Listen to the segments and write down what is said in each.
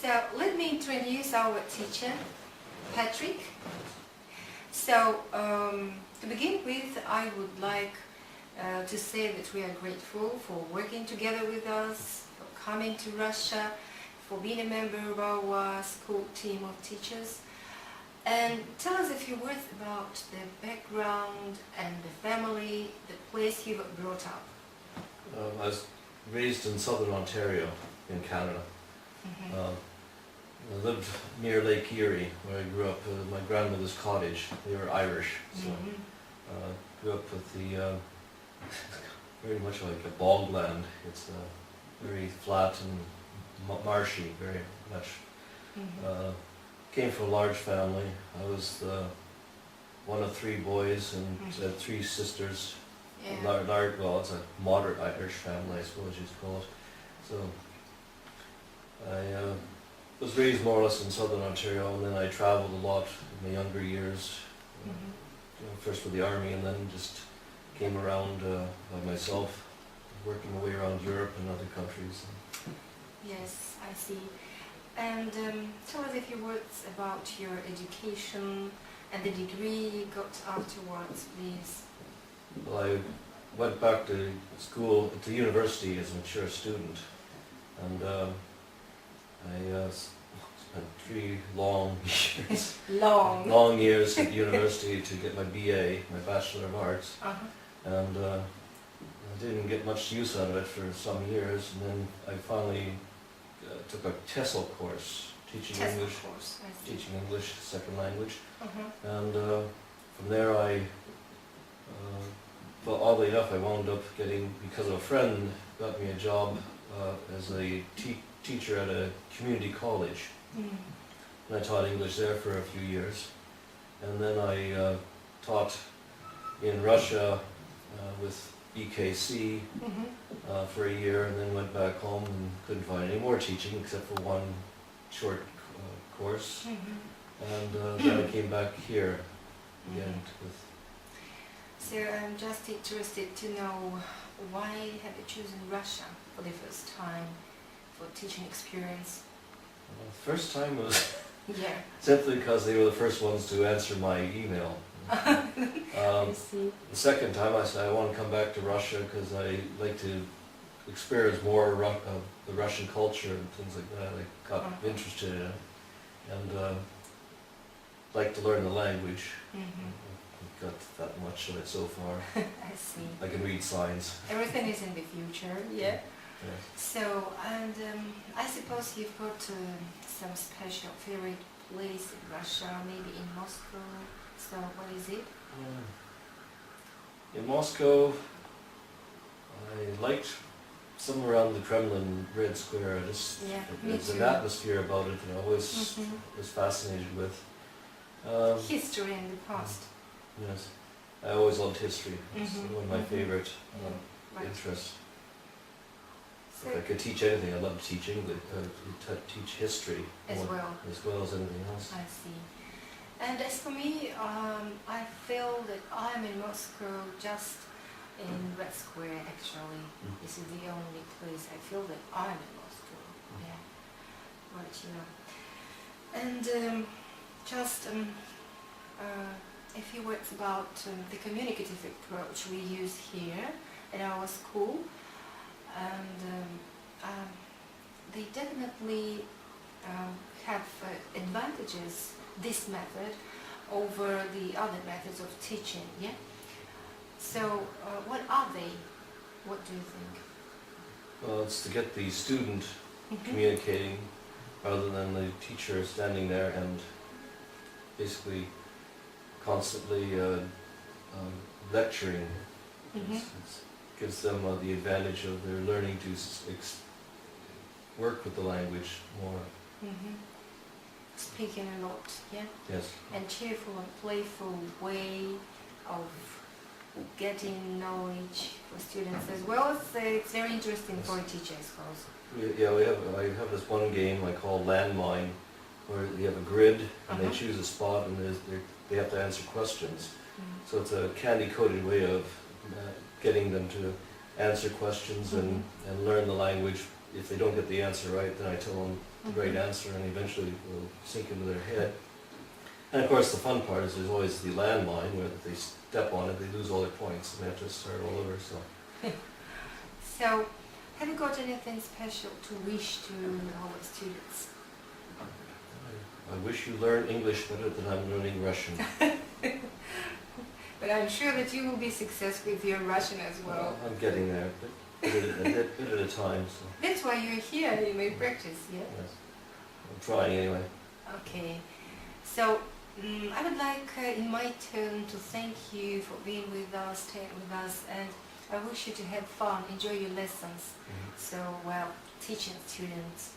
So let me introduce our teacher, Patrick. So to begin with, I would like to say that we are grateful for working together with us, for coming to Russia, for being a member of our school team of teachers. And tell us a few words about the background and the family, the place you were brought up. I was raised in southern Ontario in Canada. I lived near Lake Erie, where I grew up at my grandmother's cottage. They were Irish, so grew up with the very much like a bogland. It's very flat and marshy, very much. Came from a large family. I was one of three boys and had three sisters. Yeah. Well, it's a moderate Irish family, I suppose you'd call it. So I was raised more or less in southern Ontario, and then I travelled a lot in my younger years. You know, first with the army, and then just came around by myself, working my way around Europe and other countries. Yes, I see. And tell us a few words about your education and the degree you got afterwards, please. Well, I went back to school, to university as a mature student, and I spent 3 long years, long years at university to get my BA, my Bachelor of Arts, and I didn't get much use out of it for some years, and then I finally took a TESOL course, teaching English, second language, and from there well, oddly enough, I wound up getting, because a friend got me a job as a teacher at a community college, and I taught English there for a few years, and then I taught in Russia with BKC for a year, and then went back home and couldn't find any more teaching except for one short course, and then I came back here again with. So I'm just interested to know, why have you chosen Russia for the first time for teaching experience? First time was simply because they were the first ones to answer my email. I see. The second time I said I want to come back to Russia because I like to experience more of the Russian culture and things like that. I got interested in it, and like to learn the language. Got that much of it so far. I see. I can read signs. Everything is in the future, yeah. So, and I suppose you've got some special favorite place in Russia, maybe in Moscow. So, what is it? In Moscow, I liked somewhere around the Kremlin Red Square. There's an atmosphere about it that I always was fascinated with. History in the past. Yes, I always loved history. It's one of my favorite interests. So if I could teach anything, I loved teaching, teach history as well as anything else. I see. And as for me, I feel that I'm in Moscow, just in Red Square actually. This is the only place I feel that I'm in Moscow. Yeah, right, and just a few words about the communicative approach we use here at our school, and they definitely have advantages, this method, over the other methods of teaching, yeah? So what are they? What do you think? Well, it's to get the student communicating rather than the teacher standing there and basically constantly lecturing. It gives them the advantage of their learning to work with the language more. Speaking a lot, yeah? Yes. And cheerful and playful way of getting knowledge for students as well. It's very interesting for a teacher, I suppose. Yeah, I have this one game I call Landmine, where you have a grid and they choose a spot and they have to answer questions. So it's a candy-coated way of getting them to answer questions and learn the language if they don't get the answer right, then I tell them the right answer, and eventually it will sink into their head. And of course, the fun part is there's always the landmine where if they step on it, they lose all their points, and they have to start all over. So, So, have you got anything special to wish to our students? I wish you learned English better than I'm learning Russian. But I'm sure that you will be successful with your Russian as well. I'm getting there, but bit at a time. So, That's why you're here, you may practice, yeah? yes. I'm trying anyway. Okay. So, I would like, in my turn, to thank you for being with us, staying with us, and I wish you to have fun, enjoy your lessons. So, well, teaching students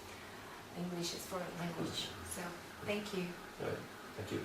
English is foreign language. So, thank you. All right. Thank you.